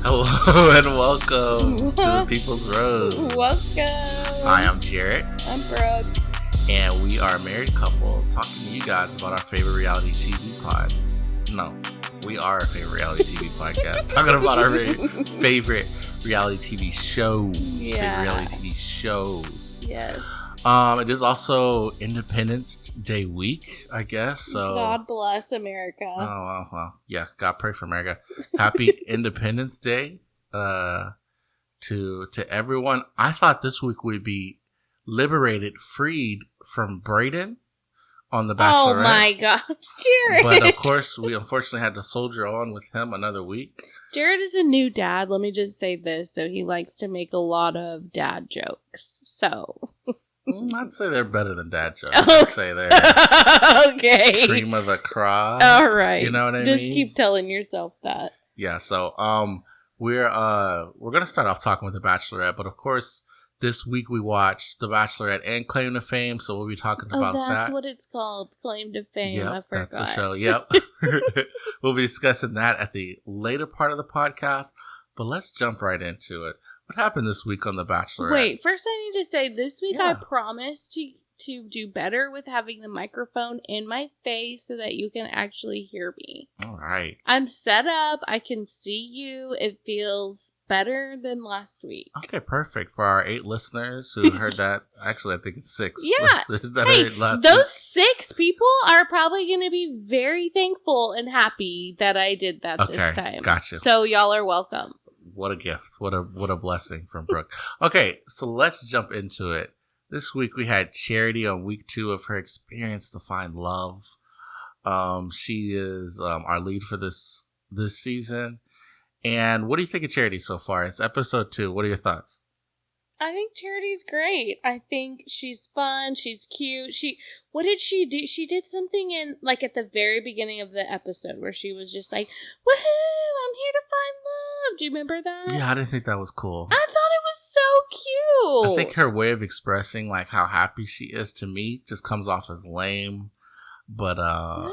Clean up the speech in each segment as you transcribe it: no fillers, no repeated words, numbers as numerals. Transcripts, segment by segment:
Hello and welcome to the People's Rose. Welcome. Hi, I'm Jarrett. I'm Brooke. And we are a married couple talking to you guys about our favorite reality TV pod. No, we are a favorite reality TV podcast. Talking about our favorite reality TV shows. Yeah. Favorite reality TV shows. Yes. It is also Independence Day week, I guess. So God bless America. Oh, well, yeah. God pray for America. Happy Independence Day to everyone. I thought this week we'd be liberated, freed from Brayden on The Bachelorette. Oh my gosh, Jared. But of course, we unfortunately had to soldier on with him another week. Jared is a new dad. Let me just say this. So he likes to make a lot of dad jokes. So... I'd say they're better than dad jokes. I'd say they're okay. cream of the crop. All right. You know what I Just mean? keep telling yourself that. Yeah, so we're gonna start off talking with The Bachelorette, but of course this week we watched The Bachelorette and Claim to Fame, so we'll be talking about that. That's what it's called, Claim to Fame. Yep, I forgot. that's the show. Yep. We'll be discussing that at the later part of the podcast, but let's jump right into it. What happened this week on The Bachelorette? Wait, first I need to say this week Yeah. I promised to do better with having the microphone in my face so that you can actually hear me. All right. I'm set up. I can see you. It feels better than last week. Okay, perfect. For our 8 listeners who heard that, actually I think it's 6 Yeah. listeners that heard last Those week. 6 people are probably going to be very thankful and happy that I did that this time. Gotcha. So y'all are welcome. What a gift. What a blessing from Brooke. Okay, so let's jump into it. This week we had Charity on week 2 of her experience to find love. She is our lead for this season. And what do you think of Charity so far? It's episode 2. What are your thoughts? I think Charity's great. I think she's fun. She's cute. What did she do? She did something in, like, at the very beginning of the episode where she was just like, woohoo, I'm here to find love. Do you remember that? Yeah, I didn't think that was cool. I thought it was so cute. I think her way of expressing, like, how happy she is to me just comes off as lame. But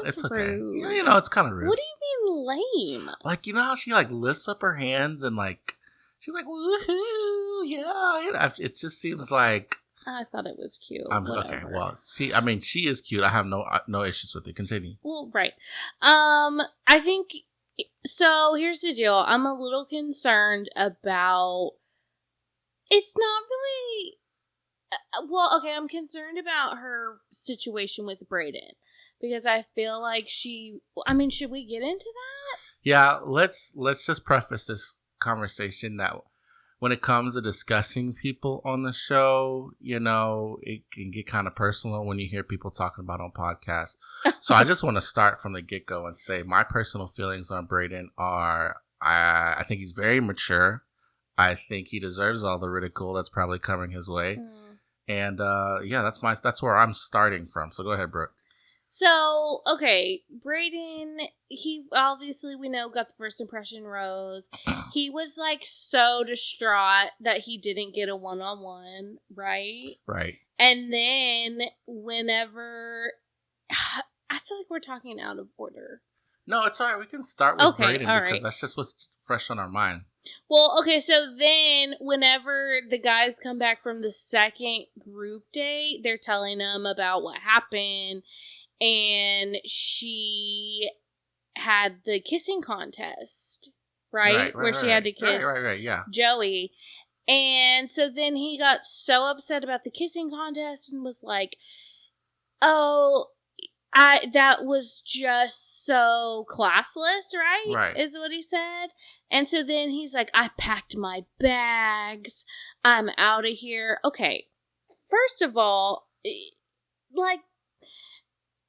That's it's okay. rude. Yeah, you know, it's kind of rude. What do you mean lame? Like, you know how she, like, lifts up her hands and, like, she's like, woohoo, yeah. It just seems like... I thought it was cute. Okay, well, she is cute. I have no issues with it. Continue. Well, right. I think... So, here's the deal. I'm a little concerned about... It's not really... Well, okay, I'm concerned about her situation with Brayden. Because I feel like should we get into that? Yeah, let's just preface this conversation that when it comes to discussing people on the show, you know, it can get kind of personal when you hear people talking about on podcasts. So I just want to start from the get-go and say my personal feelings on Brayden are, I think he's very mature. I think he deserves all the ridicule that's probably coming his way. And yeah, that's where I'm starting from. So go ahead, Brooke. So, okay, Brayden, he obviously, we know, got the first impression rose. He was, like, so distraught that he didn't get a one-on-one, right? Right. And then, whenever... I feel like we're talking out of order. No, it's all right. We can start with Brayden because right. that's just what's fresh on our mind. Well, okay, so then whenever the guys come back from the second group date, they're telling them about what happened, and she had the kissing contest, right? Where she had to kiss yeah. Joey. And so then he got so upset about the kissing contest and was like, oh... that was just so classless, right? Right. Is what he said. And so then he's like, I packed my bags. I'm out of here. Okay. First of all, like,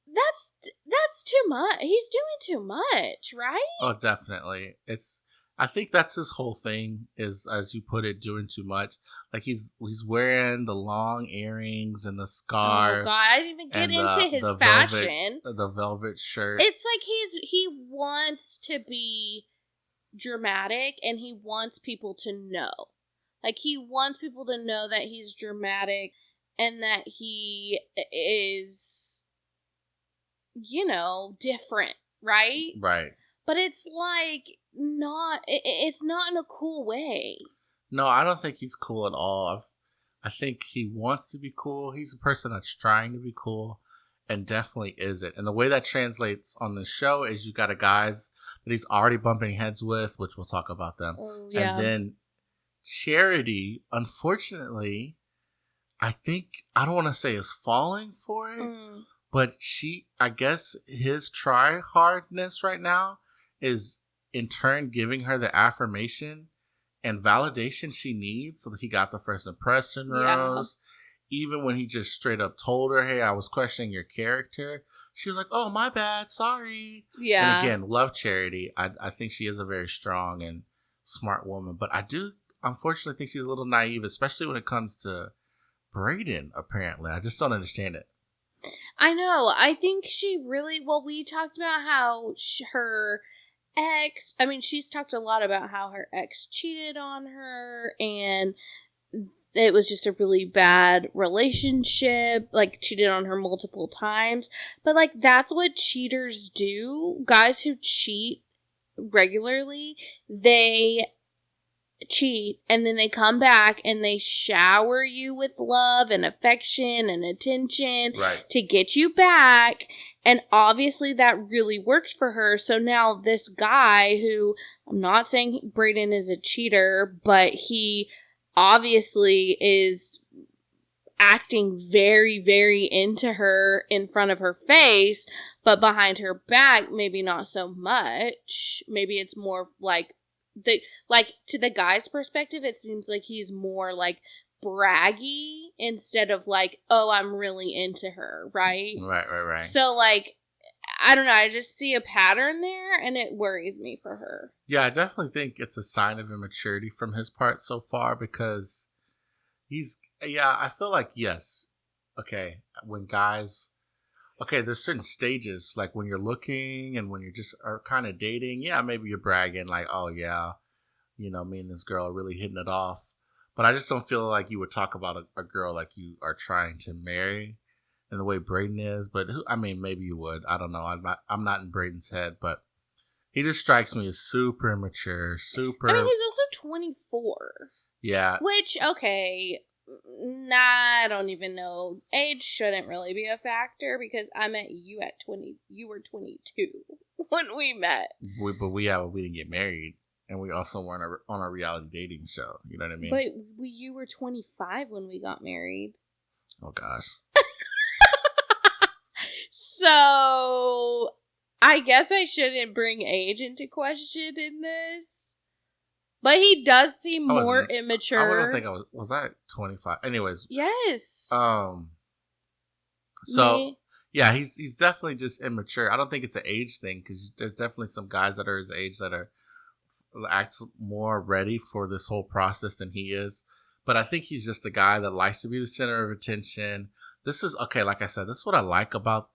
that's too much. He's doing too much, right? Oh, definitely. I think that's his whole thing is, as you put it, doing too much. Like he's wearing the long earrings and the scarf. Oh God, I didn't even get into his fashion. The velvet shirt. It's like he wants to be dramatic and he wants people to know. Like he wants people to know that he's dramatic and that he is, you know, different, right? Right. But it's like not. It's not in a cool way. No, I don't think he's cool at all. I think he wants to be cool. He's a person that's trying to be cool and definitely isn't. And the way that translates on the show is you got a guys that he's already bumping heads with, which we'll talk about them. Oh, yeah. And then Charity, unfortunately, I don't want to say is falling for it, but I guess his try hardness right now is in turn giving her the affirmation and validation she needs so that he got the first impression rose. Even when he just straight up told her, hey, I was questioning your character, she was like, oh, my bad, sorry. Yeah. And again, love Charity. I think she is a very strong and smart woman, but I do unfortunately think she's a little naive, especially when it comes to Brayden, apparently. I just don't understand it. I know. I think she really, we talked about how her ex, she's talked a lot about how her ex cheated on her and it was just a really bad relationship, like cheated on her multiple times. But like that's what cheaters do. Guys who cheat regularly, they cheat and then they come back and they shower you with love and affection and attention to get you back, and obviously that really worked for her. So now this guy, who I'm not saying Brayden is a cheater, but he obviously is acting very, very into her in front of her face, but behind her back maybe not so much. Maybe it's more like to the guy's perspective, it seems like he's more like braggy instead of like, oh, I'm really into her, right? Right. So like, I don't know, I just see a pattern there and it worries me for her. Yeah, I definitely think it's a sign of immaturity from his part so far, because I feel like, yes, okay, when guys, there's certain stages, like when you're looking and when you're just are kind of dating, yeah, maybe you're bragging like, oh yeah, me and this girl are really hitting it off. But I just don't feel like you would talk about a girl like you are trying to marry in the way Brayden is. But maybe you would. I don't know. I'm not in Brayden's head, but he just strikes me as super immature, super. he's also 24. Yeah. Which, okay, I don't even know. Age shouldn't really be a factor because I met you at 20. You were 22 when we met. But we didn't get married. And we also weren't on a reality dating show. You know what I mean? But you were 25 when we got married. Oh, gosh. So, I guess I shouldn't bring age into question in this. But he does seem more immature. I don't think was I 25? Anyways. Yes. So, yeah, he's definitely just immature. I don't think it's an age thing, because there's definitely some guys that are his age that acts more ready for this whole process than he is. But I think he's just a guy that likes to be the center of attention. This is, like I said, this is what I like about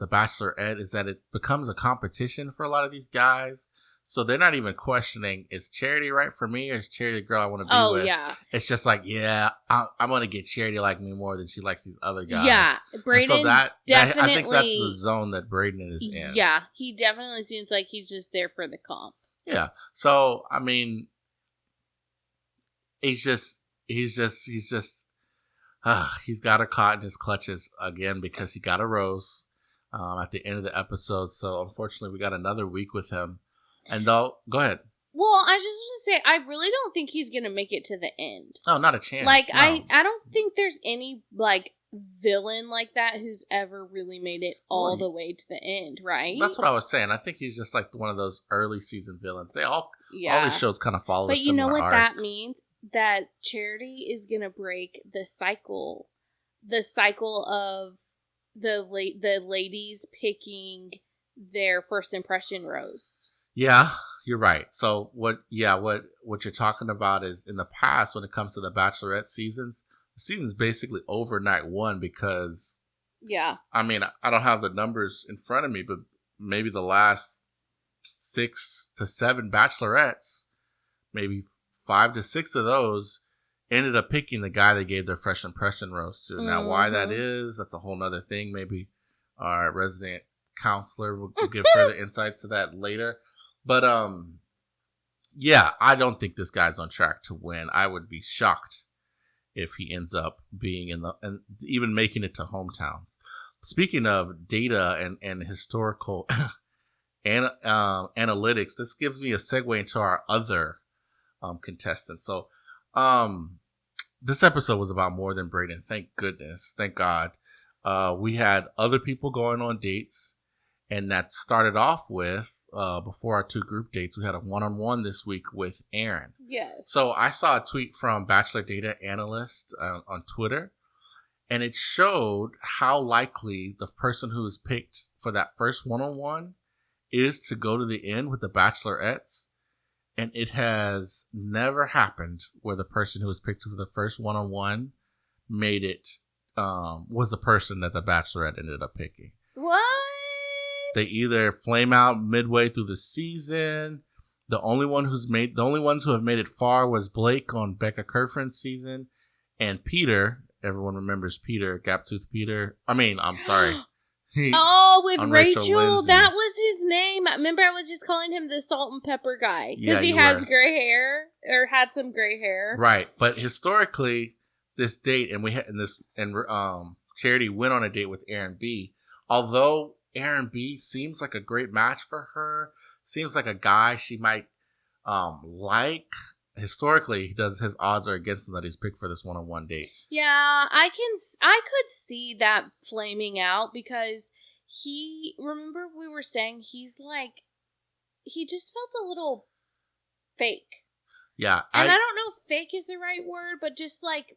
The Bachelorette, is that it becomes a competition for a lot of these guys. So they're not even questioning, is Charity right for me, or is Charity the girl I want to be with? Oh, yeah. It's just like, yeah, I'm going to get Charity to like me more than she likes these other guys. Yeah, Brayden so definitely. I think that's the zone that Brayden is in. Yeah, he definitely seems like he's just there for the comp. Yeah. So, he's got her caught in his clutches again, because he got a rose at the end of the episode. So, unfortunately, we got another week with him. And go ahead. Well, I just want to say, I really don't think he's going to make it to the end. Oh, not a chance. Like, no. I don't think there's any, like, villain like that who's ever really made it all the way to the end, right? That's what I was saying. I think he's just like one of those early season villains. All these shows kind of follow a similar arc. But you know what that means? That Charity is gonna break the cycle of the ladies picking their first impression rose. Yeah, you're right. So what you're talking about is, in the past, when it comes to the Bachelorette seasons, the season's basically over night one, because I don't have the numbers in front of me, but maybe the last 6 to 7 Bachelorettes, maybe 5 to 6 of those ended up picking the guy they gave their first impression rose to. Now, why that is, that's a whole nother thing. Maybe our resident counselor will give further insight to that later. But yeah, I don't think this guy's on track to win. I would be shocked if he ends up being and even making it to hometowns. Speaking of data and historical and analytics, this gives me a segue into our other contestants. So, this episode was about more than Braden. Thank goodness, thank God. We had other people going on dates, and that started off with before our 2 group dates. We had a one-on-one this week with Aaron. Yes. So I saw a tweet from Bachelor Data Analyst on Twitter, and it showed how likely the person who was picked for that first one-on-one is to go to the end with the Bachelorettes. And it has never happened where the person who was picked for the first one-on-one made it, was the person that the Bachelorette ended up picking. What? They either flame out midway through the season. The only ones who have made it far was Blake on Becca Kerfrin's season, and Peter. Everyone remembers Peter, Gaptooth Peter. I'm sorry. With Rachel, that was his name. Remember, I was just calling him the salt and pepper guy because he has gray hair or had some gray hair, right? But historically, this date Charity went on a date with Aaron B. Although Aaron B seems like a great match for her, seems like a guy she might like. Historically, his odds are against him that he's picked for this one-on-one date. Yeah, I could see that flaming out because remember we were saying he just felt a little fake. Yeah. And I don't know if fake is the right word, but just like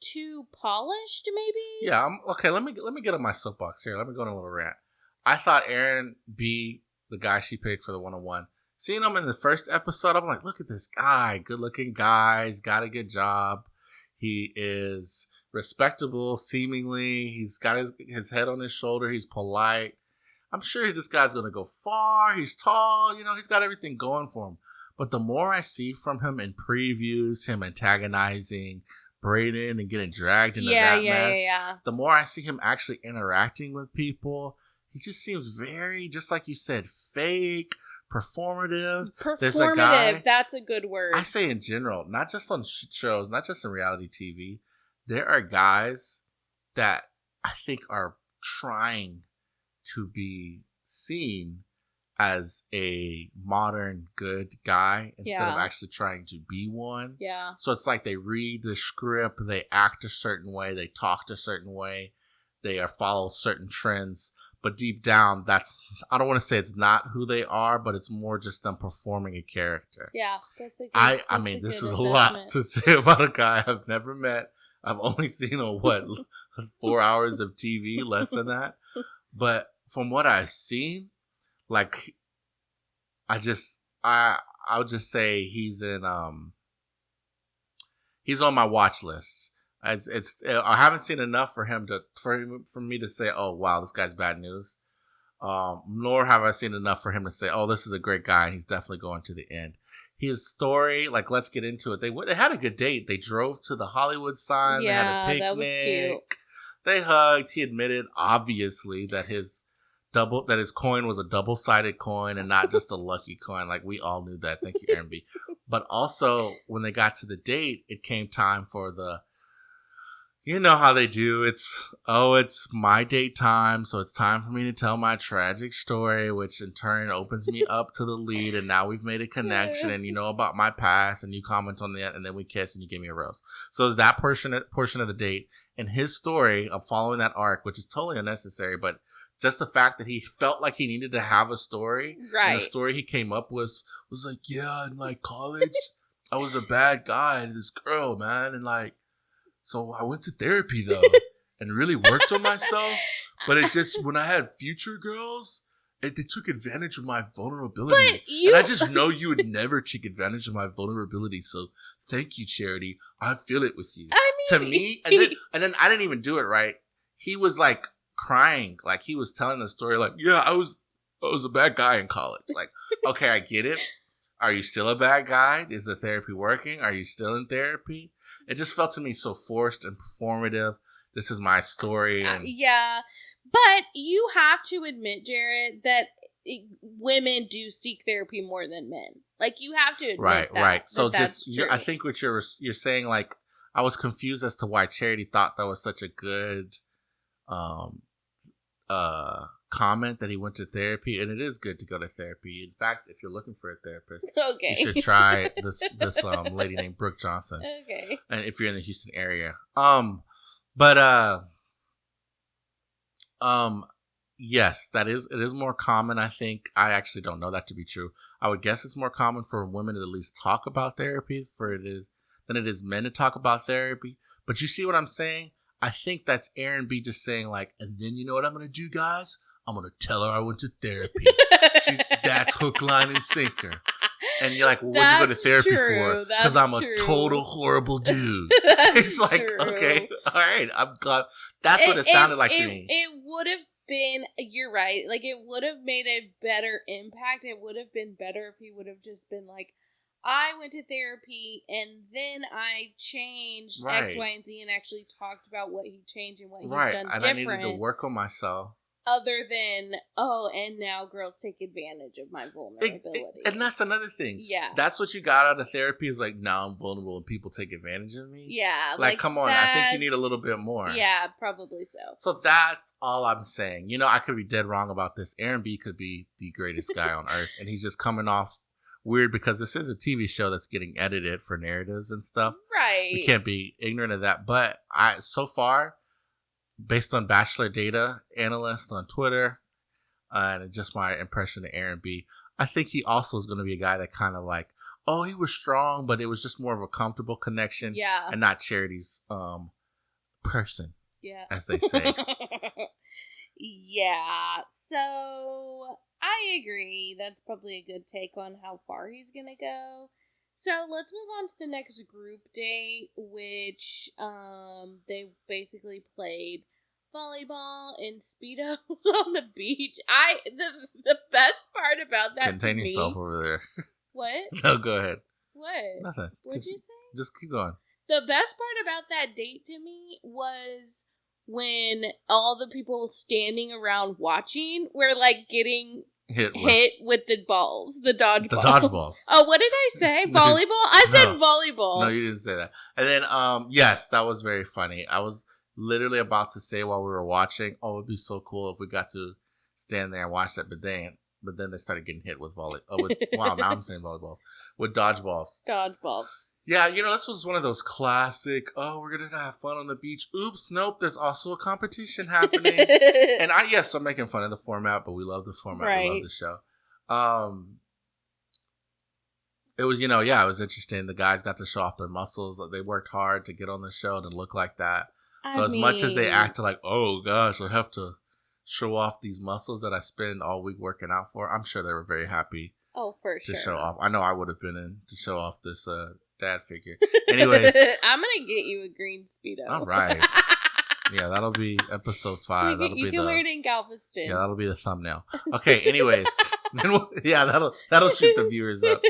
too polished maybe? Yeah, okay, let me get on my soapbox here. Let me go on a little rant. I thought Aaron B, the guy she picked for the one-on-one, seeing him in the first episode, I'm like, look at this guy. Good-looking guy. He's got a good job. He is respectable, seemingly. He's got his head on his shoulder. He's polite. I'm sure this guy's going to go far. He's tall. He's got everything going for him. But the more I see from him in previews, him antagonizing Braden and getting dragged into that mess, the more I see him actually interacting with people, he just seems very, just like you said, fake. Performative. There's a guy, that's a good word. I say in general, not just on shows, not just in reality TV. There are guys that I think are trying to be seen as a modern good guy instead of actually trying to be one. Yeah. So it's like they read the script, they act a certain way, they talk a certain way, they follow certain trends. But deep down, I don't want to say it's not who they are, but it's more just them performing a character. Yeah, that's a good this is a lot to say about a guy I've never met. I've only seen 4 hours of TV, less than that. But from what I've seen, like, I'll just say he's on my watch list. I haven't seen enough for me to say, oh wow, this guy's bad news. Nor have I seen enough for him to say, oh, this is a great guy and he's definitely going to the end. His story, like, let's get into it. They had a good date. They drove to the Hollywood sign. They had a picnic. That was cute. They hugged. He admitted, obviously, that his coin was a double-sided coin and not just a lucky coin. Like, we all knew that. Thank you, Aaron B. But also, when they got to the date, it came time for you know how they do. It's my date time, so it's time for me to tell my tragic story, which in turn opens me up to the lead, and now we've made a connection, and you know about my past, and you comment on that, and then we kiss, and you give me a rose. So it's that portion of the date, and his story of following that arc, which is totally unnecessary, but just the fact that he felt like he needed to have a story, right? And the story he came up with was like, yeah, in like college, I was a bad guy to this girl, man, and like, so I went to therapy though and really worked on myself. But it just, when I had future girls, they took advantage of my vulnerability. And I just know you would never take advantage of my vulnerability. So thank you, Charity. I feel it with you. To me, and then I didn't even do it right. He was like crying, like he was telling the story, like, yeah, I was a bad guy in college. Like, okay, I get it. Are you still a bad guy? Is the therapy working? Are you still in therapy? It just felt to me so forced and performative. This is my story. And yeah. But you have to admit, Jarrett, that women do seek therapy more than men. Like, you have to admit right. So that's true. I think what you're saying, like, I was confused as to why Charity thought that was such a good comment that he went to therapy, and it is good to go to therapy. In fact, if you're looking for a therapist, okay, you should try this lady named Brooke Johnson. Okay, and if you're in the Houston area, yes, it is more common. I think I actually don't know that to be true. I would guess it's more common for women to at least talk about therapy than it is men to talk about therapy. But you see what I'm saying? I think that's Aaron B just saying, like, and then you know what I'm gonna do, guys? I'm gonna tell her I went to therapy. That's hook, line, and sinker. And you're like, well, what'd you go to therapy for? Because I'm a total horrible dude. It's like, okay, all right, I'm glad. That's what it sounded like to me. It would have been, you're right, like, it would have made a better impact. It would have been better if he would have just been like, I went to therapy and then I changed X, Y, and Z and actually talked about what he changed and what he's done different. And I needed to work on myself. Other than, and now girls take advantage of my vulnerability. And that's another thing. Yeah. That's what you got out of therapy, is like, now I'm vulnerable and people take advantage of me. Yeah. Like, come on, I think you need a little bit more. Yeah, probably so. So that's all I'm saying. You know, I could be dead wrong about this. Aaron B could be the greatest guy on earth, and he's just coming off weird because this is a TV show that's getting edited for narratives and stuff. Right. We can't be ignorant of that. But so far, based on Bachelor data analyst on Twitter, and just my impression of Aaron B, I think he also is going to be a guy that kind of like, oh, he was strong, but it was just more of a comfortable connection. Yeah. And not Charity's person. Yeah. As they say. Yeah. So I agree. That's probably a good take on how far he's going to go. So let's move on to the next group date, which they basically played volleyball in Speedos on the beach. The best part about that Contain yourself over there. What? No, go ahead. What? Nothing. What'd you say? Just keep going. The best part about that date to me was when all the people standing around watching were like getting hit with the balls, the dodgeballs. The dodgeballs. Oh, what did I say? Volleyball? I said volleyball. No, you didn't say that. And then, yes, that was very funny. I was literally about to say while we were watching, oh, it'd be so cool if we got to stand there and watch that. But then they started getting hit with wow, now I'm saying volleyballs. With dodgeballs. Dodgeballs. Yeah, this was one of those classic, oh, we're going to have fun on the beach. Oops, nope, there's also a competition happening. And I'm making fun of the format, but we love the format. Right. We love the show. It was, it was interesting. The guys got to show off their muscles. They worked hard to get on the show to look like that. So as much as they acted like, oh, gosh, I have to show off these muscles that I spend all week working out for, I'm sure they were very happy. Oh, for sure. To show off. I know I would have been in to show off this dad figure. Anyways. I'm going to get you a green Speedo. All right. Yeah, that'll be episode 5. You can wear it in Galveston. Yeah, that'll be the thumbnail. Okay, anyways. That'll shoot the viewers up.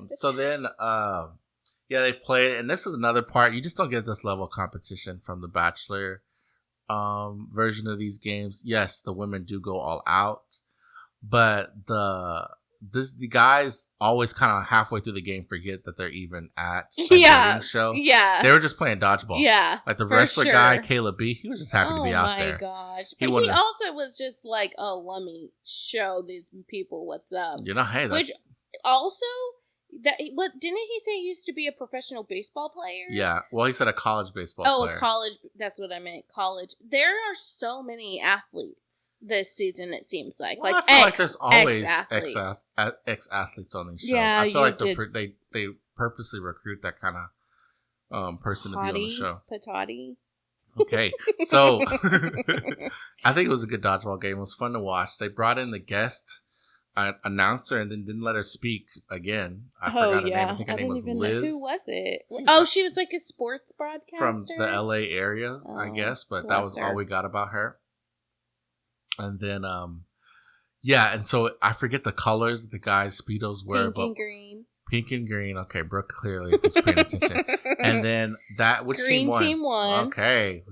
So then, they played, and this is another part. You just don't get this level of competition from the Bachelor version of these games. Yes, the women do go all out, but the guys always kind of halfway through the game forget that they're even at a dating show. Yeah. They were just playing dodgeball. Yeah. Like the wrestler guy, Caleb B, he was just happy to be out there. Oh my gosh. But he also was just like, oh, let me show these people what's up. Hey, that's... Which also... didn't he say he used to be a professional baseball player? Yeah. Well, he said a college baseball player. Oh, college. That's what I meant. College. There are so many athletes this season, it seems like. Well, I feel like there's always ex-athletes on these shows. Yeah, I feel like they purposely recruit that kind of person to be on the show. Patati. Okay. So, I think it was a good dodgeball game. It was fun to watch. They brought in the guest announcer and then didn't let her speak again. I forgot her name. I think her name was Liz. Who was it? She was like a sports broadcaster from the LA area, I guess, but that was all we got about her. And then and so I forget the colors that the guys' Speedos were, pink and green. Pink and green. Okay, Brooke clearly was paying attention. And then which Green team won? won. Okay.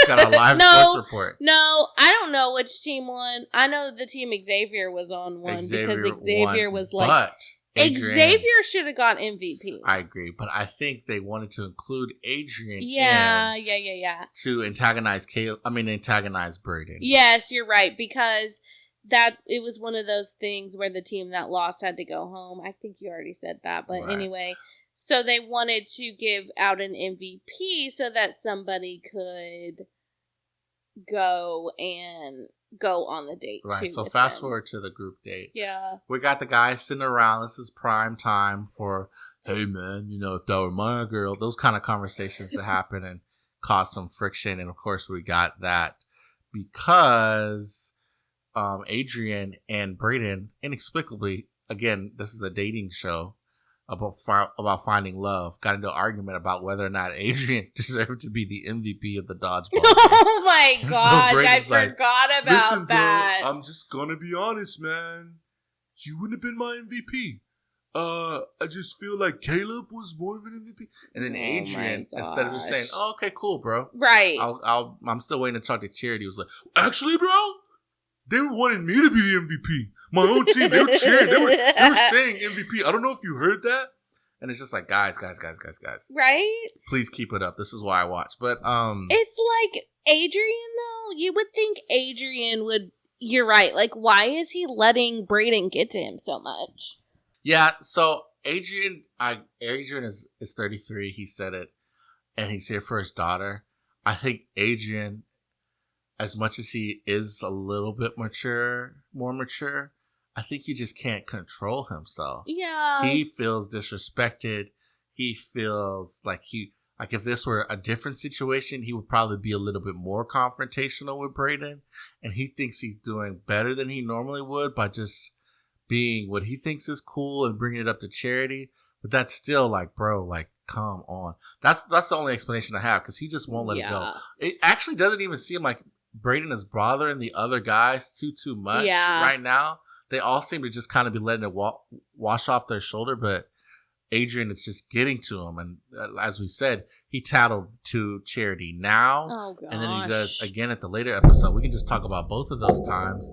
Got a live sports report. No, I don't know which team won. I know the team Xavier was on one because Xavier was like... But Adrian, Xavier should have got MVP. I agree, but I think they wanted to include Adrian Yeah. to antagonize Braden. Yes, you're right, because it was one of those things where the team that lost had to go home. I think you already said that, but right. Anyway, so they wanted to give out an MVP so that somebody could go on the date. Right, so fast forward to the group date. Yeah. We got the guys sitting around. This is prime time for, hey man, if that were my girl, those kind of conversations to happen and cause some friction. And of course we got that because Adrian and Braden inexplicably, again, this is a dating show about finding love, got into an argument about whether or not Adrian deserved to be the MVP of the dodgeball. Oh my gosh, so I forgot about that. Bro, I'm just gonna be honest, man. You wouldn't have been my MVP. I just feel like Caleb was more of an MVP. And then Adrian, instead of just saying, "Oh, okay, cool, bro," right? I'm still waiting to talk to Charity. Was like, actually, bro, they were wanting me to be the MVP. My own team, they were cheering. They were saying MVP. I don't know if you heard that. And it's just like, guys. Right? Please keep it up. This is why I watch. But it's like Adrian though. You would think Adrian would. You're right. Like, why is he letting Braden get to him so much? Yeah. So Adrian is 33. He said it, and he's here for his daughter. I think Adrian, as much as he is a little bit more mature, I think he just can't control himself. Yeah. He feels disrespected. He feels like if this were a different situation, he would probably be a little bit more confrontational with Braden. And he thinks he's doing better than he normally would by just being what he thinks is cool and bringing it up to Charity. But that's still like, bro, like, come on. That's the only explanation I have, because he just won't let it go. It actually doesn't even seem like Braden is bothering the other guys too much right now. They all seem to just kind of be letting it wash off their shoulder, but Adrian is just getting to him. And as we said, he tattled to Charity now. Oh, gosh. And then he does again at the later episode. We can just talk about both of those times.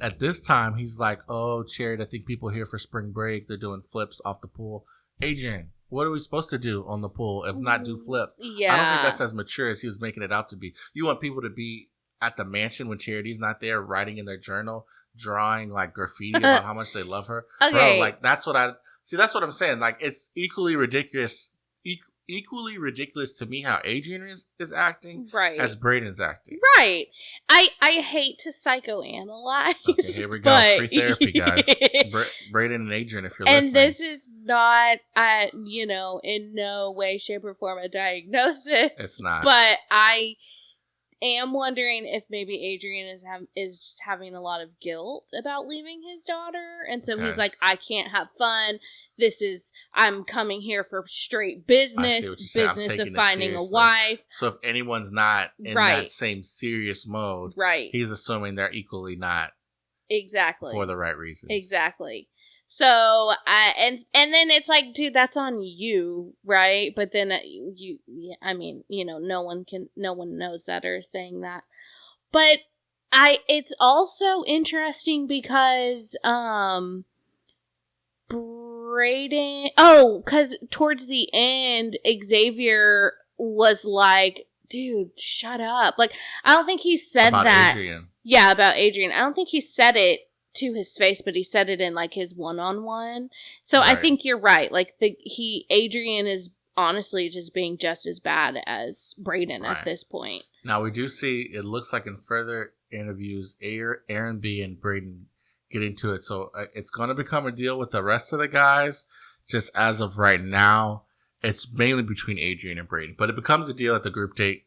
At this time, he's like, oh, Charity, I think people here for spring break, they're doing flips off the pool. Adrian, what are we supposed to do on the pool if not do flips? Yeah. I don't think that's as mature as he was making it out to be. You want people to be at the mansion when Charity's not there, writing in their journal, drawing like graffiti about how much they love her. Okay. Bro, like that's what I'm saying. Like, it's equally ridiculous to me how Adrian is acting, right, as Braden's acting. Right. I hate to psychoanalyze. Okay, here we go. Free therapy, guys. Braden and Adrian, if you're listening. And this is not, in no way, shape, or form a diagnosis. It's not. But I am wondering if maybe Adrian is just having a lot of guilt about leaving his daughter, and so he's like, I can't have fun. I'm coming here for straight business of finding a wife. So if anyone's not in that same serious mode, right, he's assuming they're equally not exactly for the right reasons. Exactly. So, and then it's like, dude, that's on you, right? But then no one knows that or is saying that. But it's also interesting because, Braden, because towards the end, Xavier was like, dude, shut up. Like, I don't think he said about that. Adrian. Yeah, about Adrian. I don't think he said it to his face, but he said it in like his one-on-one. So right. I think you're right. Like Adrian is honestly just being just as bad as Braden at this point. Now we do see, it looks like in further interviews, Aaron B and Braden get into it. So it's going to become a deal with the rest of the guys. Just as of right now, it's mainly between Adrian and Braden, but it becomes a deal at the group date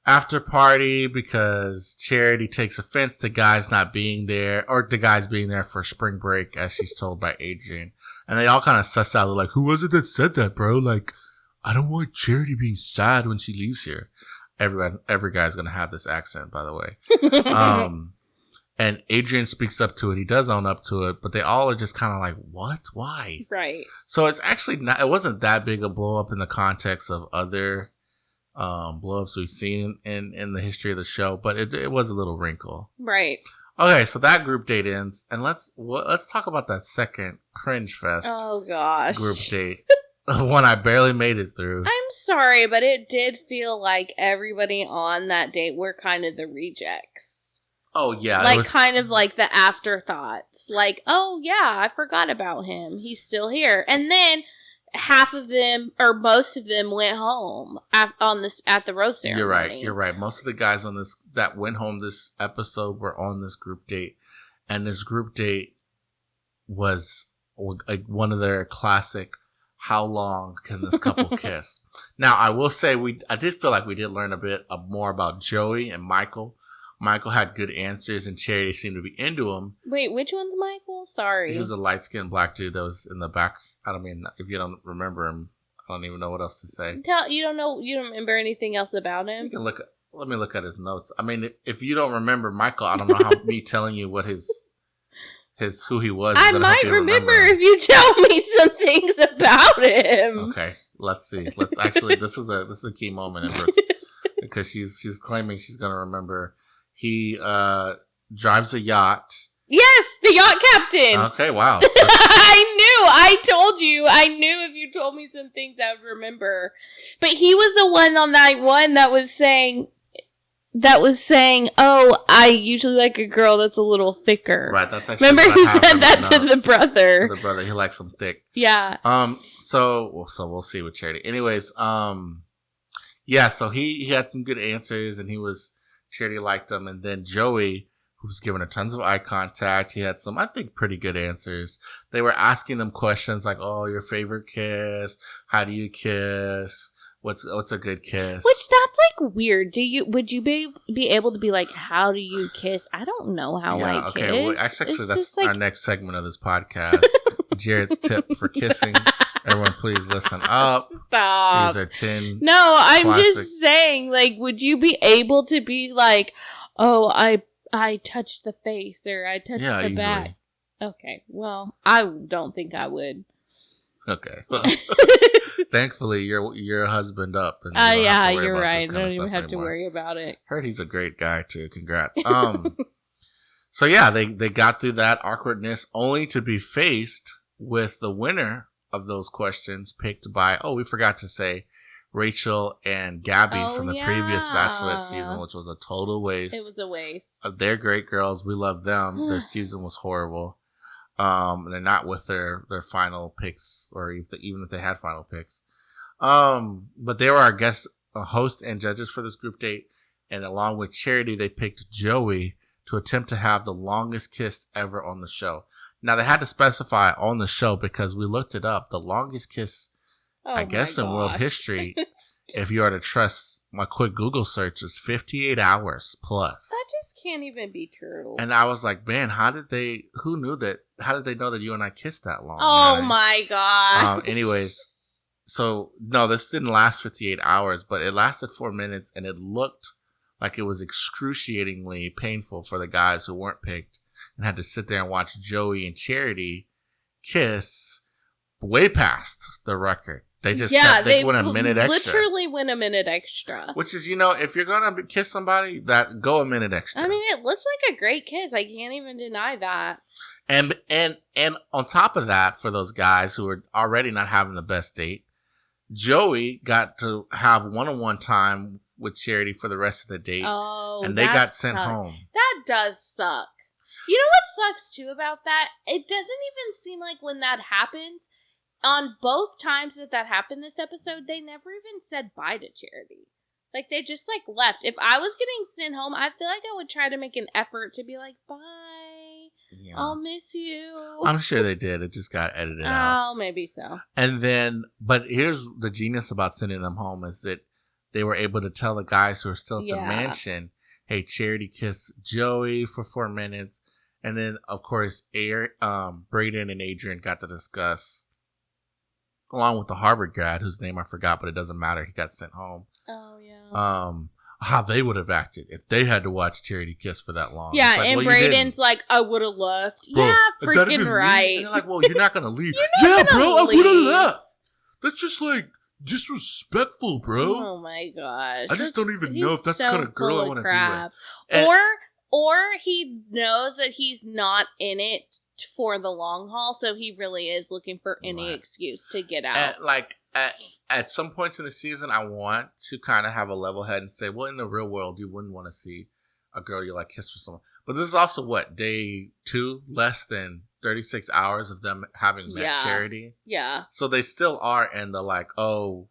after party because Charity takes offense to guys not being there, or the guys being there for spring break, as she's told by Adrian. And they all kind of suss out, like, who was it that said that, bro? Like, I don't want Charity being sad when she leaves here. Every guy's going to have this accent, by the way. And Adrian speaks up to it. He does own up to it, but they all are just kind of like, what? Why? Right. So it's actually not, it wasn't that big a blow up in the context of other blow ups we've seen in the history of the show, but it was a little wrinkle. Right. Okay, so that group date ends, and let's talk about that second cringe fest Oh gosh. group date. The one I barely made it through. I'm sorry, but it did feel like everybody on that date were kind of the rejects. Oh, yeah. Like, kind of like the afterthoughts. Like, oh, yeah, I forgot about him. He's still here. And then half of them, or most of them, went home at the rose ceremony. You're right. Most of the guys on this that went home this episode were on this group date. And this group date was like one of their classic, how long can this couple kiss? Now, I will say, I did feel like we did learn a bit more about Joey and Michael. Michael had good answers, and Charity seemed to be into him. Wait, which one's Michael? Sorry. He was a light-skinned black dude that was in the back. I mean, if you don't remember him, I don't even know what else to say. You don't remember anything else about him? You can let me look at his notes. I mean, if you don't remember Michael, I don't know how me telling you what who he was. I might remember if you tell me some things about him. Okay, let's see. This is a key moment in Brooke's because she's claiming she's gonna remember. He drives a yacht. Yes, the yacht captain. Okay, wow. I told you. I knew if you told me some things I would remember. But he was the one on night one that was saying, oh, I usually like a girl that's a little thicker. Right, that's actually remember what he said that to the brother. To the brother, he likes them thick. Yeah. So we'll see with Charity. Anyways, yeah, so he had some good answers, and Charity liked him, and then Joey, who was giving her tons of eye contact, he had some, I think, pretty good answers. They were asking them questions like, "Oh, your favorite kiss? How do you kiss? What's a good kiss?" Which that's like weird. Would you be able to be like, "How do you kiss?" I don't know how I kiss. Well, actually, that's our next segment of this podcast. Jarrett's tip for kissing. Everyone, please listen up. Stop. These are 10. No, I'm classic. just saying, like, would you be able to be like, "Oh, I touched the face," or "I touched the easily. back"? Okay, well, I don't think I would. Okay. Well, thankfully, you're husband up. And yeah, you're right. I don't even have to worry about it. Heard he's a great guy too. Congrats. So yeah, they got through that awkwardness only to be faced with the winner of those questions picked by, we forgot to say, Rachel and Gabby from the previous Bachelorette season, which was a total waste. It was a waste. They're great girls. We love them. Their season was horrible. They're not with their final picks, or even if they had final picks. But they were our guest host and judges for this group date. And along with Charity, they picked Joey to attempt to have the longest kiss ever on the show. Now, they had to specify on the show because we looked it up. The longest kiss, I guess, in world history, if you are to trust my quick Google search, is 58 hours plus. That just can't even be true. And I was like, man, who knew that? How did they know that you and I kissed that long? Oh, my God. Anyways, so, no, this didn't last 58 hours, but it lasted 4 minutes, and it looked like it was excruciatingly painful for the guys who weren't picked and had to sit there and watch Joey and Charity kiss way past the record. They just they went a minute extra. Literally went a minute extra. Which is, if you're going to kiss somebody, go a minute extra. I mean, it looks like a great kiss. I can't even deny that. And on top of that, for those guys who are already not having the best date, Joey got to have one-on-one time with Charity for the rest of the date. Oh, and they got sent home. That does suck. You know what sucks too about that? It doesn't even seem like when that happens, on both times that happened this episode, they never even said bye to Charity. Like, they just, left. If I was getting sent home, I feel like I would try to make an effort to be like, bye. Yeah. I'll miss you. I'm sure they did. It just got edited out. Oh, maybe so. And then, but here's the genius about sending them home is that they were able to tell the guys who are still at the mansion, hey, Charity kissed Joey for 4 minutes. And then, of course, Brayden and Adrian got to discuss, along with the Harvard grad, whose name I forgot, but it doesn't matter. He got sent home. Oh, yeah. how they would have acted if they had to watch Charity kiss for that long. Yeah, It's like, and well, Braden's like, I would have left. Bro, yeah, if that'd freaking been me, right. And you're like, well, you're not gonna leave. You're Yeah, not gonna bro, I would have leave. left. That's just like disrespectful, bro. Oh my gosh. I just don't even know if that's the kind of girl I want to be with. And- Or he knows that he's not in it for the long haul, so he really is looking for any Right. excuse to get out. At some points in the season, I want to kind of have a level head and say, well, in the real world, you wouldn't want to see a girl you like kiss for someone. But this is also what, day 2, less than 36 hours of them having met Charity. Yeah. So they still are in the like, oh,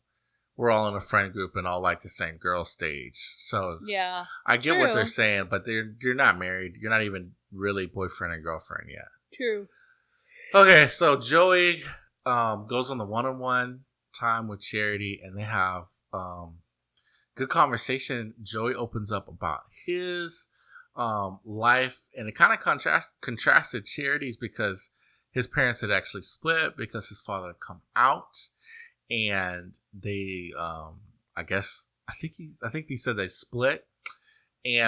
we're all in a friend group and all like the same girl stage. So Yeah. I get what True. they're saying, but you're not married. You're not even really boyfriend and girlfriend yet. True. Okay, so Joey goes on the one-on-one time with Charity, and they have good conversation. Joey opens up about his life, and it kind of contrasted Charity's because his parents had actually split because his father had come out, and they I think he said they split,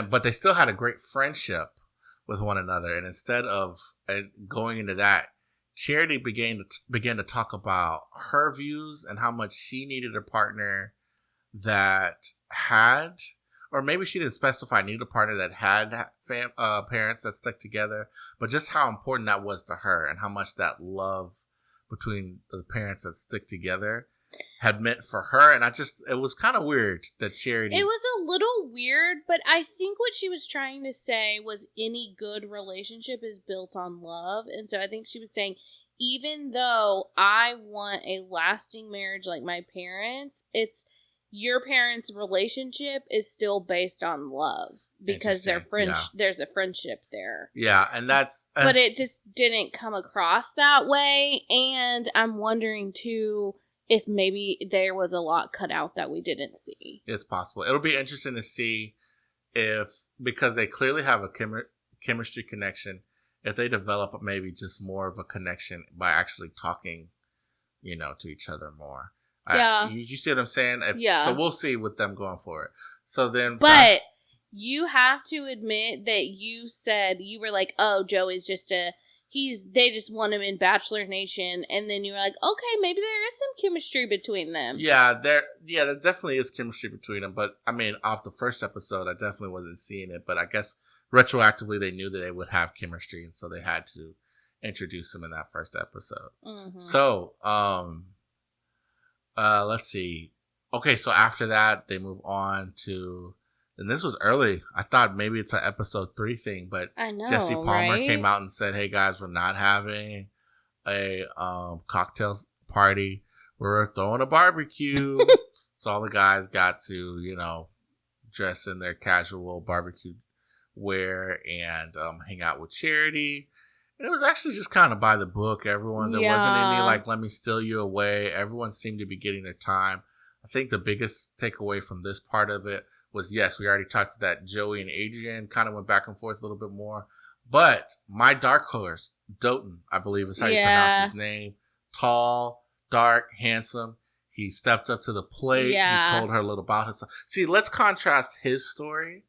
but they still had a great friendship with one another. And instead of going into that, Charity began to talk about her views and how much she needed a partner that had, or maybe she didn't specify needed a partner that had parents that stuck together, but just how important that was to her and how much that love between the parents that stick together had meant for her. And it was kind of weird that Charity... It was a little weird, but I think what she was trying to say was any good relationship is built on love. And so I think she was saying, even though I want a lasting marriage like my parents, it's your parents' relationship is still based on love because there's a friendship there. Yeah, and that's... But it just didn't come across that way. And I'm wondering, too, if maybe there was a lot cut out that we didn't see. It's possible. It'll be interesting to see because they clearly have a chemistry connection, if they develop maybe just more of a connection by actually talking, to each other more. Yeah. You see what I'm saying? Yeah. So we'll see with them going forward. So then... But you have to admit that you said, you were like, oh, Joey's just they just want him in Bachelor Nation, and then you were like, okay, maybe there is some chemistry between them. Yeah, there definitely is chemistry between them, but I mean, off the first episode, I definitely wasn't seeing it, but I guess retroactively they knew that they would have chemistry, and so they had to introduce them in that first episode. Mm-hmm. So, let's see. Okay, so after that, they move on to... And this was early. I thought maybe it's an episode 3 thing, but I know, Jesse Palmer right? came out and said, hey guys, we're not having a cocktail party. We're throwing a barbecue. So all the guys got to, dress in their casual barbecue wear and hang out with Charity. And it was actually just kind of by the book. There wasn't any like, let me steal you away. Everyone seemed to be getting their time. I think the biggest takeaway from this part of it was, yes, we already talked to that Joey and Adrian, kind of went back and forth a little bit more. But my dark horse, Doughton, I believe is how you pronounce his name. Tall, dark, handsome. He stepped up to the plate. Yeah. He told her a little about himself. See, let's contrast his story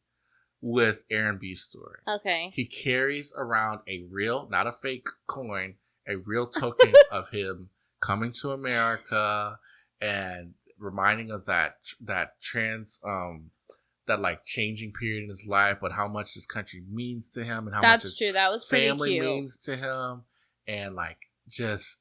with Aaron B's story. Okay. He carries around a real, not a fake coin, a real token of him coming to America and reminding of that that like changing period in his life, but how much this country means to him and how much his That was pretty family cute. means to him. And like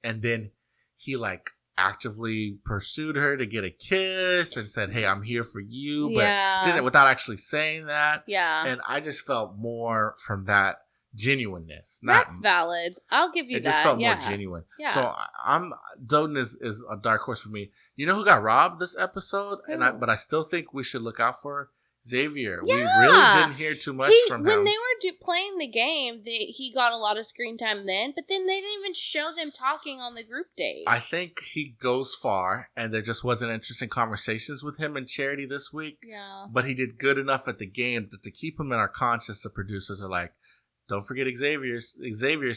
and then he like actively pursued her to get a kiss and said, hey, I'm here for you, but didn't, without actually saying that. Yeah. And I just felt more from that genuineness. That's valid. I'll give you that. It just felt more genuine. Yeah. So Doughton is a dark horse for me. You know who got robbed this episode? Who? But I still think we should look out for Xavier. Yeah. We really didn't hear too much from him. When they were playing the game, he got a lot of screen time then, but then they didn't even show them talking on the group date. I think he goes far, and there just wasn't interesting conversations with him and Charity this week. Yeah. But he did good enough at the game that to keep him in our conscience, the producers are like, don't forget Xavier's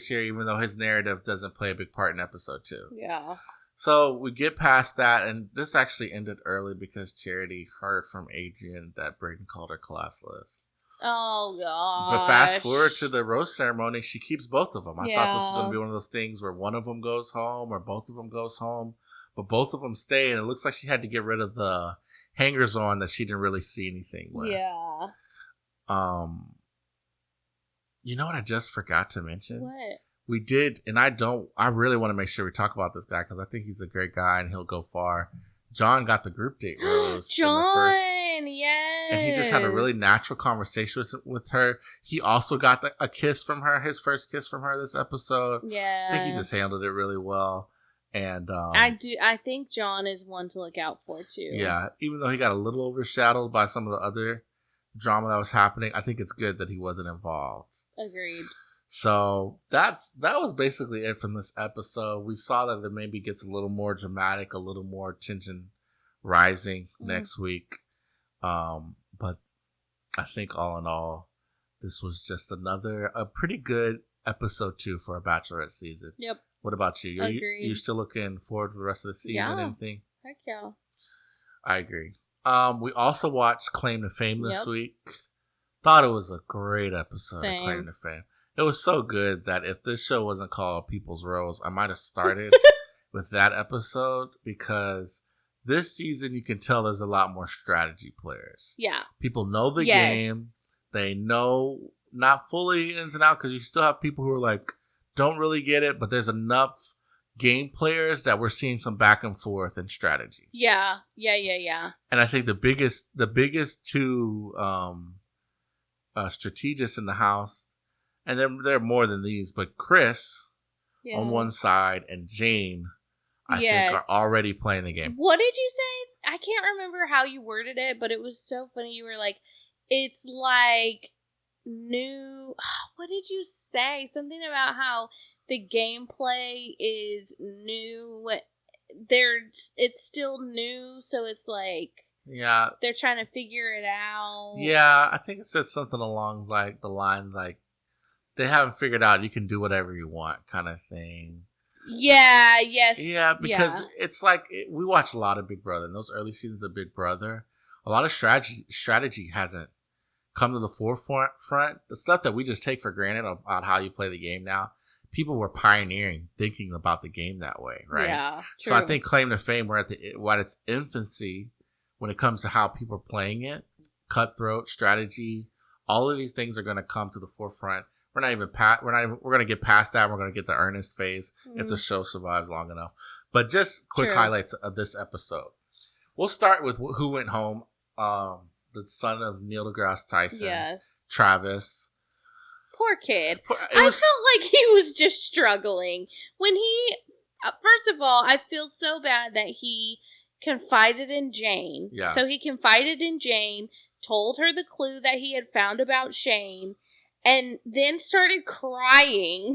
here, even though his narrative doesn't play a big part in episode 2. Yeah. So we get past that, and this actually ended early because Charity heard from Adrian that Brayden called her classless. Oh, gosh. But fast forward to the rose ceremony, she keeps both of them. I thought this was going to Yeah. be one of those things where one of them goes home or both of them goes home, but both of them stay, and it looks like she had to get rid of the hangers on that she didn't really see anything with. Yeah. You know what I just forgot to mention? What? We did, and I really want to make sure we talk about this guy because I think he's a great guy and he'll go far. John got the group date rose. John, yes. And he just had a really natural conversation with her. He also got a kiss from her, his first kiss from her this episode. Yeah. I think he just handled it really well. And I think John is one to look out for too. Yeah, even though he got a little overshadowed by some of the other drama that was happening, I think it's good that he wasn't involved. Agreed. So that was basically it from this episode. We saw that it maybe gets a little more dramatic, a little more tension rising next week. But I think all in all, this was just a pretty good episode 2 for a Bachelorette season. Yep. What about you? Agreed. You still looking forward to the rest of the season? Yeah. Anything? Heck yeah. I agree. We also watched Claim to Fame this week. Thought it was a great episode of Claim to Fame. It was so good that if this show wasn't called People's Rose, I might have started with that episode because this season you can tell there's a lot more strategy players. Yeah. People know the game. They know not fully ins and out because you still have people who are like, don't really get it, but there's enough game players that we're seeing some back and forth and strategy. Yeah. And I think the biggest two strategists in the house, and there are more than these, but Chris on one side and Jane, I think, are already playing the game. What did you say? I can't remember how you worded it, but it was so funny. You were like, it's like new. What did you say? Something about how the gameplay is new. It's still new, so it's like they're trying to figure it out. Yeah, I think it said something along the lines like they haven't figured out you can do whatever you want kind of thing. Yeah, yes. Yeah, because it's like we watch a lot of Big Brother. In those early seasons of Big Brother, a lot of strategy hasn't come to the forefront. The stuff that we just take for granted about how you play the game now, people were pioneering thinking about the game that way, right? Yeah, true. So I think Claim to Fame, we're at its infancy when it comes to how people are playing it. Cutthroat, strategy, all of these things are going to come to the forefront. We're going to get past that. We're going to get the earnest phase if the show survives long enough. But just quick highlights of this episode. We'll start with who went home. The son of Neil deGrasse Tyson. Yes. Travis. Poor kid. I felt like he was just struggling. When he, first of all, I feel so bad that he confided in Jane. Yeah. So he confided in Jane, told her the clue that he had found about Shane, and then started crying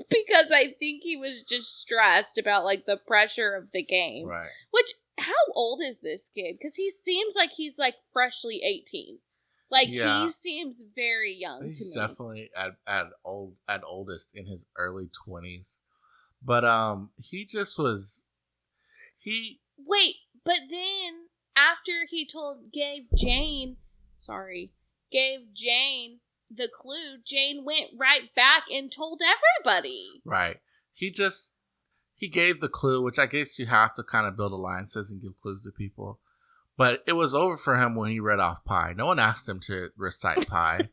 because I think he was just stressed about like the pressure of the game. Right. Which, how old is this kid? Because he seems like he's like freshly 18. Like he seems very young to me. He's definitely at oldest in his early 20s. But he just was Wait, but then after he gave Jane the clue, Jane went right back and told everybody. Right. He gave the clue, which I guess you have to kind of build alliances and give clues to people. But it was over for him when he read off pi. No one asked him to recite pi.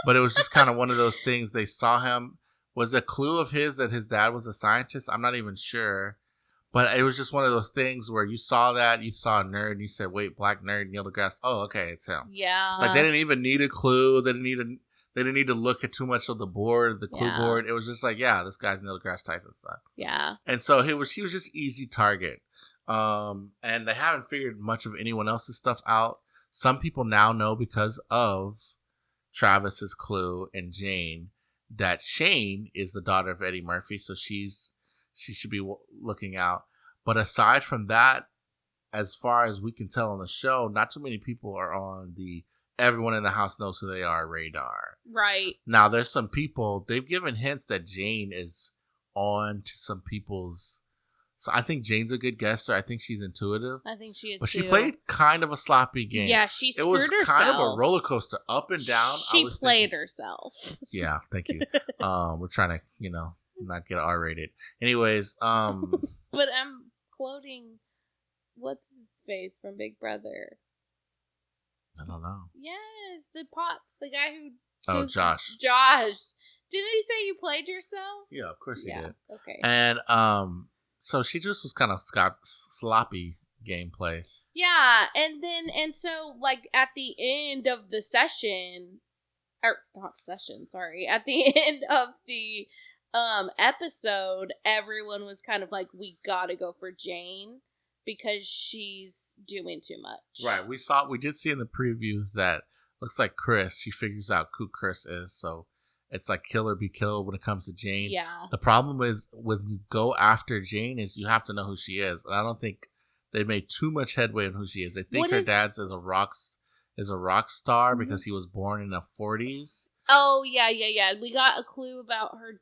But it was just kind of one of those things. They saw him. Was a clue of his that his dad was a scientist? I'm not even sure. But it was just one of those things where you saw that, you saw a nerd, and you said, wait, black nerd, Neil deGrasse. Oh, okay, it's him. Yeah. Like, they didn't even need a clue. They didn't need to look at too much of the board, the clue board. It was just like, yeah, this guy's Neil deGrasse Tyson's son. Yeah. And so he was just easy target. And they haven't figured much of anyone else's stuff out. Some people now know because of Travis's clue and Jane that Shane is the daughter of Eddie Murphy, so she should be looking out. But aside from that, as far as we can tell on the show, not too many people are on the everyone in the house knows who they are radar. Right. Now, there's some people, they've given hints that Jane is on to some people's So I think Jane's a good guesser. I think she's intuitive. I think she is But too. she played kind of a sloppy game. Yeah, she screwed herself. It was kind of a roller coaster, up and down. She played herself. Yeah, thank you. We're trying to, not get R-rated. Anyways, But I'm quoting, what's his face from Big Brother? I don't know. Yes, the Potts, the guy who. Oh, Josh. Josh. Didn't he say you played yourself? Yeah, of course he did. Okay. And so she just was kind of sloppy gameplay. Yeah, and so like at the end of the session, or not session, sorry, at the end of the episode, everyone was kind of like, we gotta go for Jane because she's doing too much. Right. We did see in the preview that looks like Chris, she figures out who Chris is, so it's like kill or be killed when it comes to Jane. Yeah. The problem is when you go after Jane is you have to know who she is. And I don't think they made too much headway on who she is. They think her dad's is a rock star because he was born in the 40s. Oh, yeah. We got a clue about her.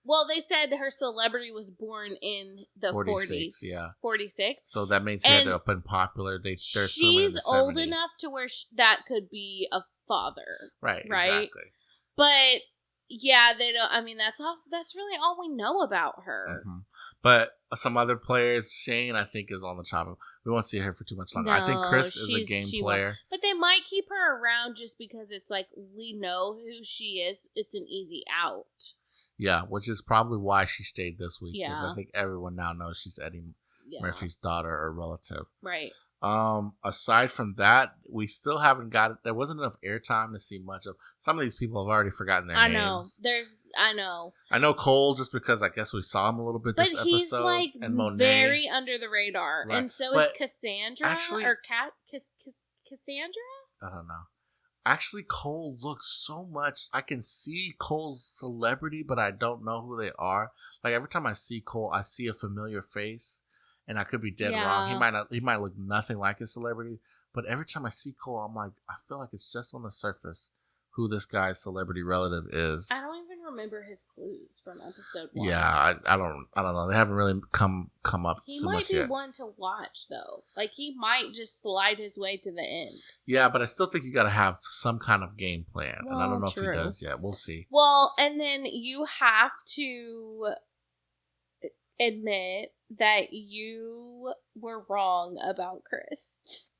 Well, they said her celebrity was born in the 40s. Yeah. 46. So that means she had to have been popular. She's old enough to where that could be a father. Right? Exactly. But yeah, they don't. I mean, that's really all we know about her. Mm-hmm. But some other players, Shane, I think, is on the top of. We won't see her for too much longer. I think Chris is a game player. But they might keep her around just because it's like we know who she is. It's an easy out. Yeah, which is probably why she stayed this week. Yeah. Because I think everyone now knows she's Eddie Murphy's daughter or relative. Right. Aside from that, we still haven't there wasn't enough airtime to see much of. Some of these people have already forgotten their names. I know. I know Cole just because I guess we saw him a little bit this episode. But he's like and Monet. very under the radar. Right. And so is Cassandra. Actually, Cassandra? I don't know. Actually, Cole looks so much. I can see Cole's celebrity, but I don't know who they are. Like every time I see Cole, I see a familiar face. And I could be dead wrong. He might look nothing like a celebrity. But every time I see Cole, I'm like, I feel like it's just on the surface who this guy's celebrity relative is. I don't even remember his clues from episode 1. Yeah, I don't know. They haven't really come up he too might much be yet. one to watch though. Like he might just slide his way to the end. Yeah, but I still think you got to have some kind of game plan, and I don't know if he does yet. We'll see. Well, and then you have to admit that you were wrong about Chris.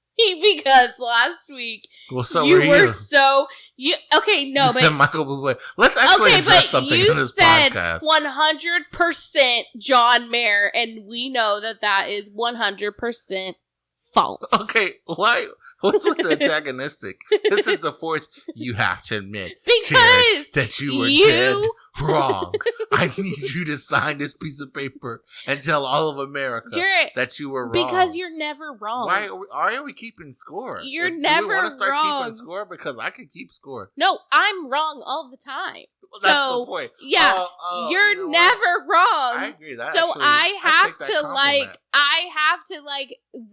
Because last week you were so okay, no, but Michael Bublé. Let's actually address something in this podcast. 100% John Mayer, and we know that is 100% false. Okay, why? What's with the antagonistic? This is the fourth. You have to admit, because Jared, that you were dead wrong. I need you to sign this piece of paper and tell all of America, Jared, that you were wrong. Because you're never wrong. Why are we keeping score? You're never wrong. Do we want to start keeping score? Because I can keep score. No, I'm wrong all the time. Well, that's the point. Yeah, you're never wrong. I agree. That so actually, I have to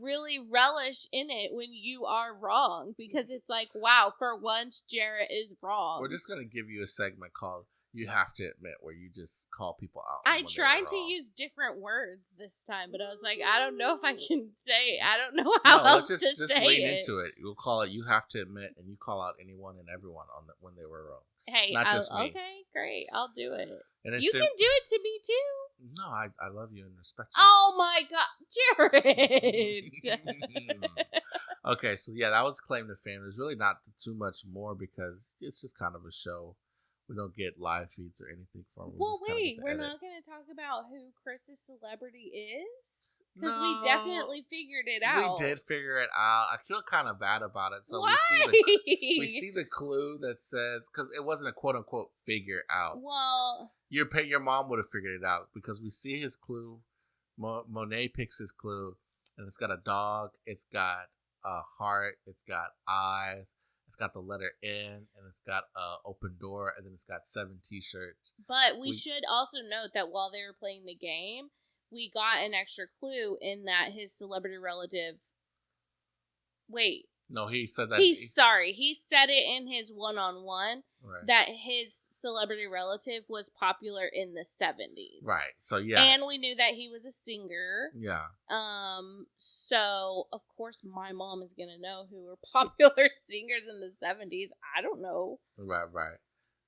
really relish in it when you are wrong, because it's like, wow, for once Jarrett is wrong. We're just gonna give you a segment called "You Have to Admit," where you just call people out. I tried to use different words this time, but I was like, I don't know if I can say. I don't know how else to say it. Just lean into it. We'll call it "You Have to Admit," and you call out anyone and everyone when they were wrong. Hey, not just me. Okay, great. I'll do it. And you can do it to me too. No, I love you and respect you. Oh my God, Jared. Okay, so yeah, that was Claim to Fame. There's really not too much more because it's just kind of a show. We don't get live feeds or anything from. Well, wait, we're not going to talk about who Chris's celebrity is? Because we definitely figured it out. We did figure it out. I feel kind of bad about it. So why? We see the clue that says, because it wasn't a quote unquote figure out. Well, your mom would have figured it out because we see his clue. Monet picks his clue, and it's got a dog. It's got a heart. It's got eyes. It's got the letter N, and it's got an open door, and then it's got 7 T-shirts. But we should also note that while they were playing the game, we got an extra clue in that his celebrity relative... Wait, No, he said that. He's sorry. He said it in his one-on-one Right. that his celebrity relative was popular in the 70s. Right. So yeah. And we knew that he was a singer. Yeah. So of course my mom is gonna know who were popular singers in the 70s. I don't know. Right.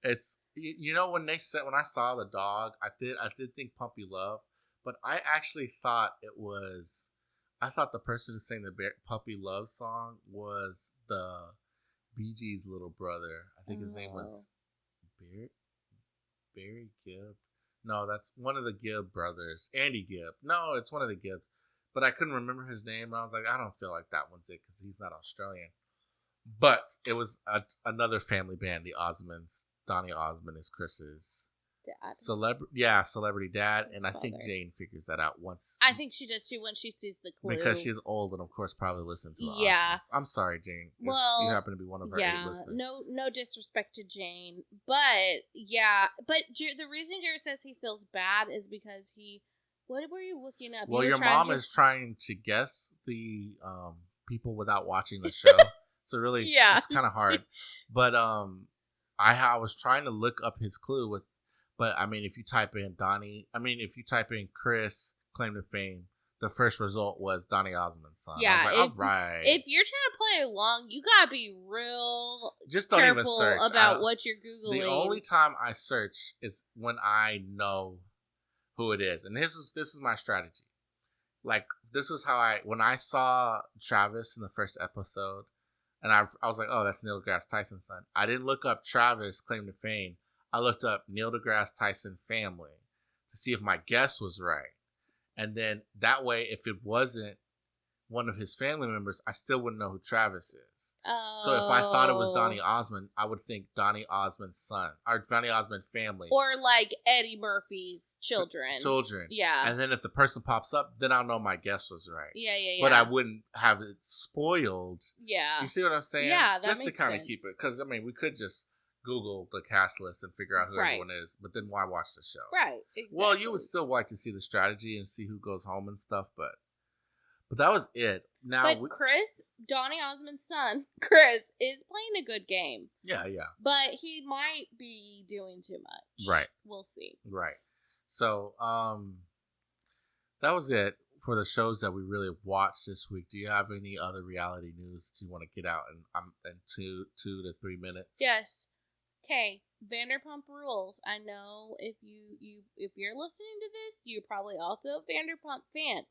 It's when I saw the dog, I did think Puppy Love, but I actually thought I thought the person who sang the Puppy Love song was the Bee Gees' little brother. I think his name was Barry Gibb. No, that's one of the Gibb brothers. Andy Gibb. No, it's one of the Gibbs. But I couldn't remember his name. I was like, I don't feel like that one's it because he's not Australian. But it was another family band, the Osmonds. Donny Osmond is Chris's dad. Celebrity dad. And I Father. think Jane figures that out once. I think she does too when she sees the clue. Because she's old and, of course, probably listens to the Yeah. Osmonds. I'm sorry, Jane. Well, if you happen to be one of her 8 listeners. No disrespect to Jane. But, yeah. But the reason Jared says he feels bad is because what were you looking up? Well, your mom is trying to guess the people without watching the show. So really, it's kind of hard. But I was trying to look up his clue but I mean, if you type in Chris claim to fame, the first result was Donny Osmond's son. Yeah, I was like, all right. If you're trying to play along, you gotta be real just don't even search about what you're Googling. The only time I search is when I know who it is, and this is my strategy. Like, this is how when I saw Travis in the first episode, and I was like, oh, that's Neil deGrasse Tyson's son. I didn't look up Travis claim to fame. I looked up Neil deGrasse Tyson family to see if my guess was right. And then that way, if it wasn't one of his family members, I still wouldn't know who Travis is. Oh. So if I thought it was Donny Osmond, I would think Donny Osmond's son or Donny Osmond family. Or like Eddie Murphy's children. Yeah. And then if the person pops up, then I'll know my guess was right. Yeah. But I wouldn't have it spoiled. Yeah. You see what I'm saying? Yeah, that just makes to kind of sense. keep it. Because, I mean, we could just Google the cast list and figure out who everyone is. But then why watch the show? Right. Exactly. Well, you would still like to see the strategy and see who goes home and stuff, but that was it. Now, Chris, Donny Osmond's son, Chris, is playing a good game. Yeah. But he might be doing too much. Right. We'll see. Right. So, that was it for the shows that we really watched this week. Do you have any other reality news that you want to get out in 2 to 3 minutes? Yes. Okay. Vanderpump Rules. I know if you're listening to this, you're probably also a Vanderpump fan.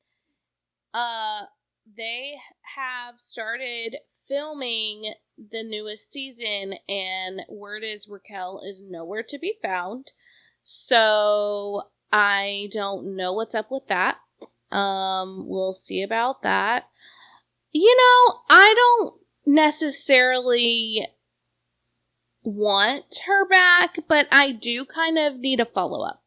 They have started filming the newest season, and word is Raquel is nowhere to be found. So I don't know what's up with that. We'll see about that. I don't necessarily want her back, but I do kind of need a follow-up.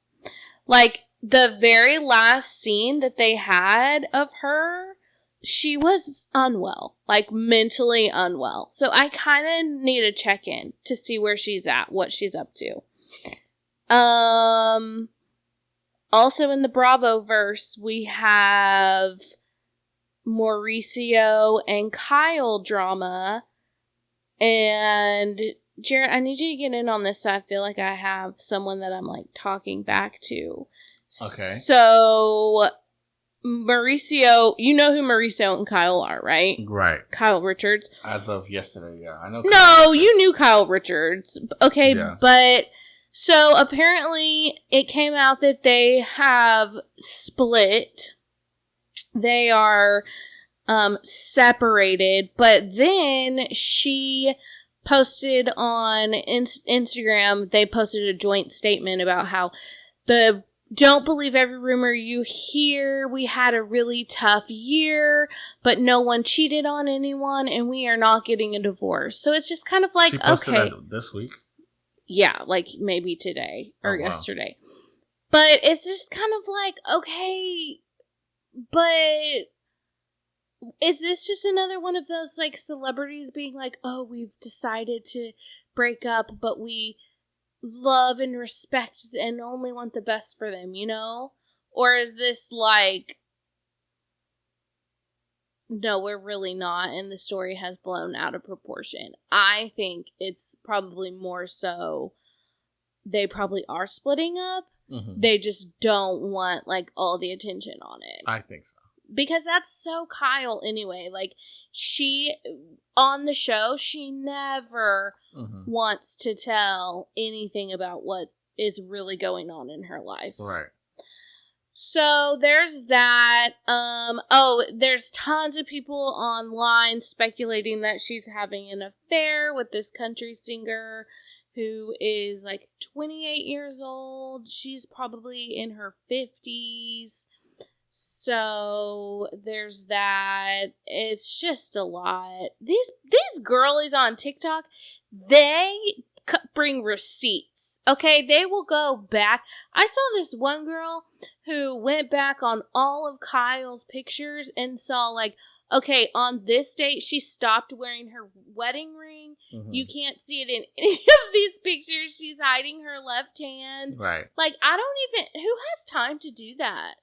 Like, the very last scene that they had of her, she was unwell, like mentally unwell. So I kind of need a check-in to see where she's at, what she's up to. Also in the Bravo-verse, we have Mauricio and Kyle drama. And Jarrett, I need you to get in on this so I feel like I have someone that I'm like talking back to. Okay. So, Mauricio, you know who Mauricio and Kyle are, right? Right. Kyle Richards. As of yesterday, yeah. I know. No, you knew Kyle Richards. Okay, yeah. But so apparently it came out that they have split. They are separated, but then she posted on Instagram, they posted a joint statement about how don't believe every rumor you hear. We had a really tough year, but no one cheated on anyone, and we are not getting a divorce. So it's just kind of like, she posted okay. That this week? Yeah, like maybe today or yesterday. Wow. But it's just kind of like, okay, but is this just another one of those like celebrities being like, oh, we've decided to break up, but we love and respect and only want the best for them, Or is this like no, we're really not, and the story has blown out of proportion. I think it's probably more so they probably are splitting up. Mm-hmm. They just don't want, like, all the attention on it. I think so. Because that's so Kyle anyway. Like, she, on the show, she never wants to tell anything about what is really going on in her life. Right. So there's that. There's tons of people online speculating that she's having an affair with this country singer who is like 28 years old. She's probably in her 50s. So there's that. It's just a lot. These girlies on TikTok, they bring receipts. Okay, they will go back. I saw this one girl who went back on all of Kyle's pictures and saw, like, okay, on this date, she stopped wearing her wedding ring. Mm-hmm. You can't see it in any of these pictures. She's hiding her left hand. Right. Like, who has time to do that?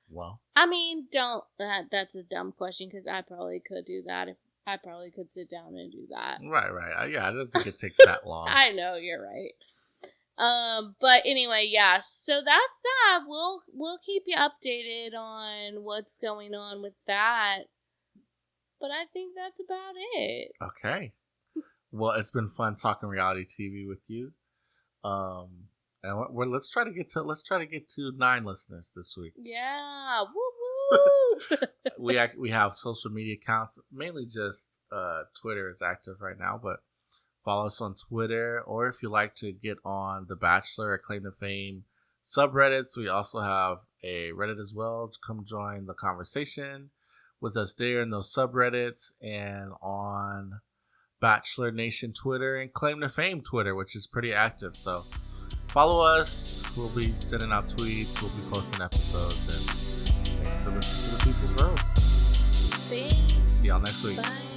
Well, I mean, that's a dumb question, because I probably could do that. If I probably could sit down and do that. Right. Yeah, I don't think it takes that long. I know, you're right. But anyway, yeah, so that's that. We'll keep you updated on what's going on with that. But I think that's about it. Okay. Well, it's been fun talking reality TV with you. And let's try to get to 9 listeners this week. Yeah. Woo woo. we have social media accounts, mainly just Twitter is active right now, but follow us on Twitter, or if you like to get on the Bachelor or Claim to Fame subreddits, we also have a Reddit as well. Come join the conversation with us there in those subreddits, and on Bachelor Nation Twitter and Claim to Fame Twitter, which is pretty active. So follow us. We'll be sending out tweets. We'll be posting episodes, and thanks for listening to the People's Rose. Thanks. See y'all next week. Bye.